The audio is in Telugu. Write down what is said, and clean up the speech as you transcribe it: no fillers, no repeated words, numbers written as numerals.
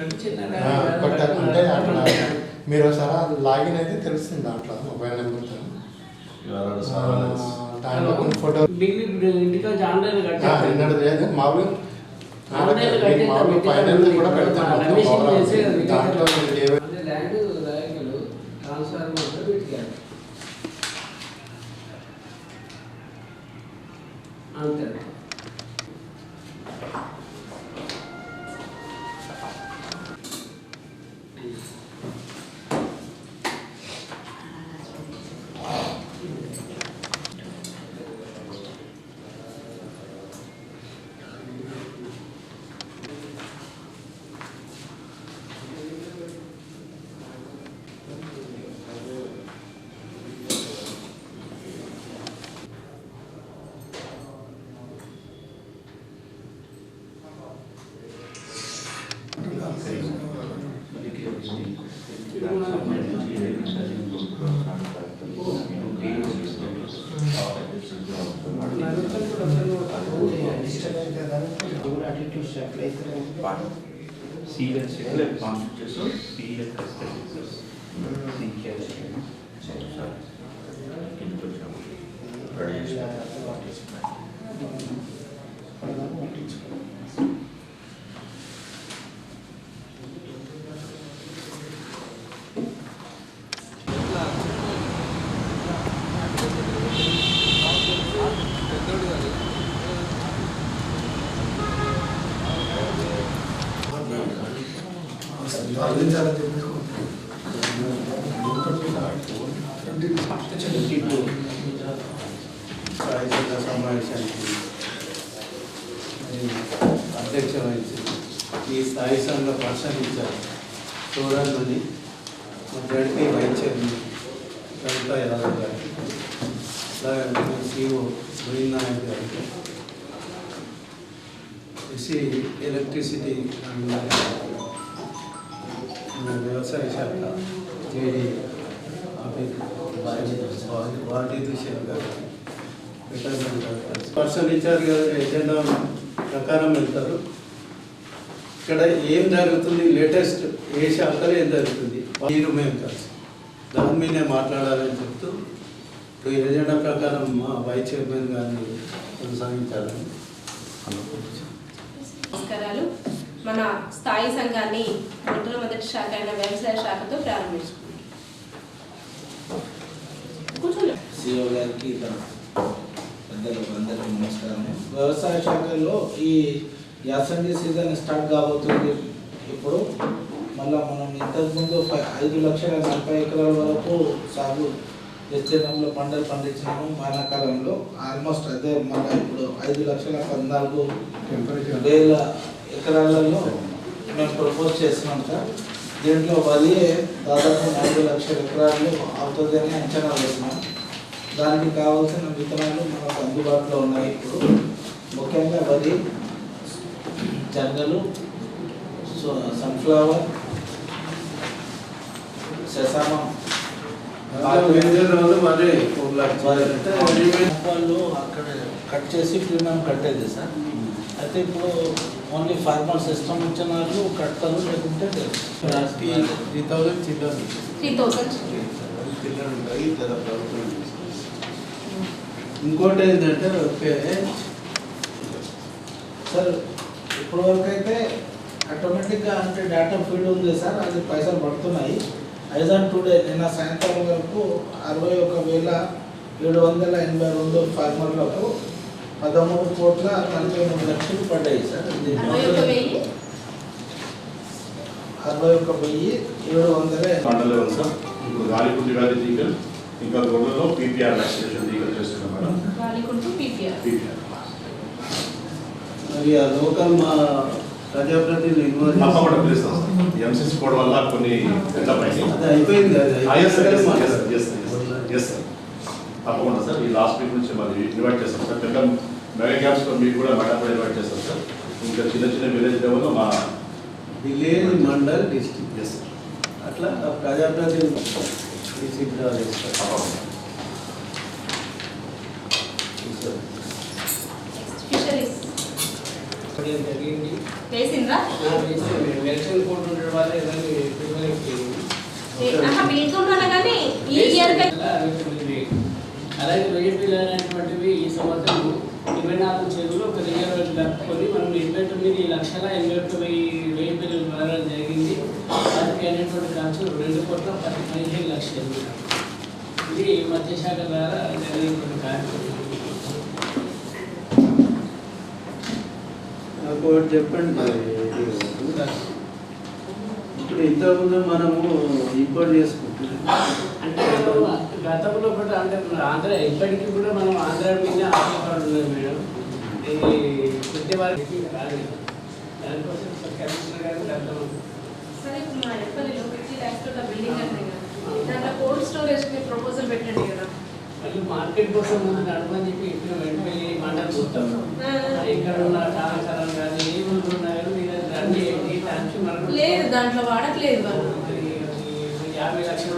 అంటే అట్లా మీరు ఒకసారి లాగిన్ అయితే తెలుస్తుంది దాంట్లో మొబైల్ నెంబర్తో దాంట్లో కొన్ని ఫోటో లేదు మామూలు ఫైనల్ కూడా పెడతాను దాంట్లో అంతే సమావేశానికి అధ్యక్ష వహించి ఈ స్థాయి సంఘ ప్రసంగించారు చూడాలని మా జడ్పీ వైస్ చైర్మన్ కవిత యాదవ్ గారికి అలాగే సిఓ నాయక్ గారికి ఎస్సీ ఎలక్ట్రిసిటీ వ్యవసాయ శాఖ జేడీ వార్డీ షేర్ గారికి పర్సనల్ ఇన్ఛార్జ్ గారు ఎజెండా ప్రకారం వెళ్తారు. ఇక్కడ ఏం జరుగుతుంది, లేటెస్ట్ ఏ శాఖలో ఏం జరుగుతుంది మీరు మేము కలిసి దాని మీదే మాట్లాడాలని చెప్తూ ఇప్పుడు ఎజెండా ప్రకారం మా వైస్ చైర్మన్ గారిని కొనసాగించాలని నమస్కారాలు. మన స్థాయి సంఘాన్ని మొట్టమొదటి శాఖ అయిన వ్యవసాయ శాఖతో ప్రారంభించుకుంటాం. సిఓ గారికి పెద్దలకు అందరికీ నమస్కారం. వ్యవసాయ శాఖలో ఈ యాసంగి సీజన్ స్టార్ట్ కాబోతుంది. ఇప్పుడు మళ్ళీ మనం ఇంతకుముందు 5,40,000 ఎకరాల వరకు సాగు విస్తీర్ణంలో పంటలు పండించినాము. వానాకాలంలో ఆల్మోస్ట్ అదే మళ్ళీ ఇప్పుడు 5,14,000 ఎకరాలలో మేము ప్రపోజ్ చేస్తున్నాం సార్. దీంట్లో వరి దాదాపు 4,00,000 ఎకరాలు అవుతుందని అంచనా వేసినాం. దానికి కావాల్సిన విత్తనాలు మనకు అందుబాటులో ఉన్నాయి. ఇప్పుడు ముఖ్యంగా వరి, శనగలు, సన్ఫ్లవర్, సెసామం వాళ్ళు అక్కడ కట్ చేసి ప్రీమియం కట్టేది సార్. అయితే ఇప్పుడు ఓన్లీ ఫార్మర్ సిస్టమ్ ఇచ్చిన వాళ్ళు కడతారు, లేకుంటే 3,000 చిల్లర ఉంటాయి. ఇంకోటి ఏంటంటే సార్ ఇప్పటి వరకు అయితే ఆటోమేటిక్గా అంటే డేటా ఫీల్డ్ ఉంది సార్, అది పైసలు పడుతున్నాయి. ఐజ్ ఆన్ టుడే నిన్న సాయంత్రం వరకు 61,782 ఫార్మర్లకు 13,43,00,000 పడ్డాయి సార్. 61,700 సార్. ఇప్పుడు గాలికుంటి వ్యాధి టీకల్ ఇంకా గొడవలో పీపీఆర్ వ్యాక్సినేషన్ టీకల్ చేస్తున్నాం మేడం. మరి ఆ లోకల్ మా ప్రజాప్రతినిధులు తప్పకుండా పిలుస్తాం సార్. ఎంసీసీ కోడ్ వల్ల కొన్ని అది అయిపోయింది. తప్పకుండా సార్. ఈ లాస్ట్ వీక్ నుంచి మరి ఇన్వైట్ చేస్తాం సార్. పెద్ద మెగా క్యాంప్స్లో మీకు కూడా మేడం కూడా ఇన్వైట్ చేస్తాం సార్. ఇంకా చిన్న చిన్న విలేజ్ లెవెల్లో మా విలేజ్, మండల్, డిస్ట్రిక్ట్ చేస్తారు. అట్లా ప్రజాప్రతినిధులు జరిగింది. వేసిండ్రా? ఎలక్షన్ కోడ్ వల్ల ఇవన్నీ బిల్కుల్ అనగానే ఈ ఇయర్ అలాగే వెయ్యిపీలు అనేటువంటివి ఈ సంవత్సరం 24 చెరువులు ఒక రిజర్వ్ కలుపుకొని మనం 29,81,000 వెయ్యిపీలు వదలడం జరిగింది. వాటికి అనేటువంటి ఖర్చు 2,15,00,000. ఇది మత్స్యశాఖ ద్వారా జరిగినటువంటి కార్యక్రమం. నాకు ఒకటి చెప్పండి మరి, ఇప్పుడు ఇంతకుముందు మనము ఇంపోర్ట్ చేసుకుంటున్నాం అంటే గతంలో కూడా అంటే ఆంధ్ర ఇప్పటికీ కూడా మనం ఆంధ్ర మీద ఆధారపడి ఉన్నది మేడం. ఇది ప్రతి వారికి రాలేదు. దానికోసం కమిషనర్ గారు అర్థం. సరే ఇప్పుడు మా ఎప్పటిలో 50 lakhs తో బిల్డింగ్ అంటే దాంట్లో కోల్డ్ స్టోరేజ్ కి ప్రపోజల్ పెట్టండి కదా. మళ్ళీ మార్కెట్ కోసం మనం నడపని చెప్పి ఇప్పుడు వెంటనే మాటలు చూస్తాం. ఇక్కడ ఉన్న కాలకరం కానీ ఏ ఊళ్ళు ఉన్నా కానీ మీరు అన్ని ట్యాక్స్ మనకు లేదు దాంట్లో వాడట్లేదు వాళ్ళు. 50 లక్షలు